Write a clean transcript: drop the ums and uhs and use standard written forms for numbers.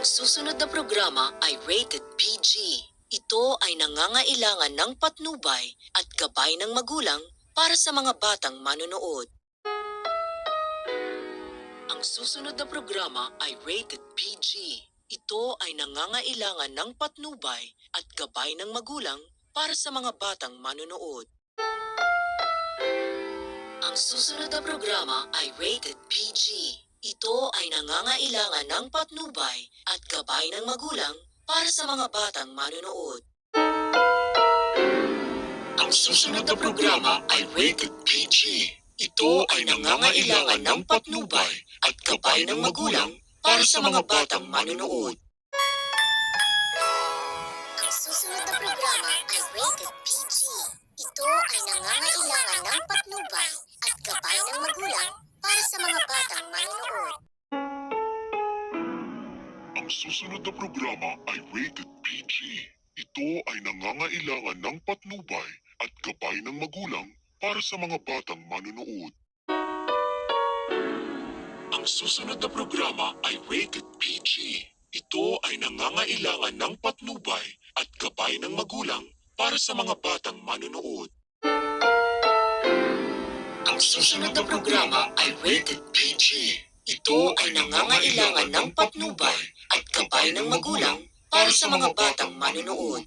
Susunod na programa ay rated PG. Ito ay nangangailangan ng patnubay at gabay ng magulang para sa mga batang manonood. Ang susunod na programa ay rated PG. Ito ay nangangailangan ng patnubay at gabay ng magulang para sa mga batang manonood. Ang susunod na programa ay rated PG. Ito ay nangangailangan ng patnubay at gabay ng magulang para sa mga batang manonood. Ang susunod na programa ay rated PG. Ito ay nangangailangan ng patnubay at gabay ng magulang para sa mga batang manonood. Ang susunod na programa ay rated PG. Ito ay nangangailangan ng patnubay at gabay ng magulang para sa mga batang manonood. Ang susunod na programa ay rated PG. Ito ay nangangailangan ng patnubay at gabay ng magulang para sa mga batang manonood. Ang susunod na programa ay rated PG. Ito ay nangangailangan ng patnubay at gabay ng magulang para sa mga batang manonood. Ang susunod na programa ay rated PG. Ito ay nangangailangan ng patnubay at gabay ng magulang para sa mga batang manonood.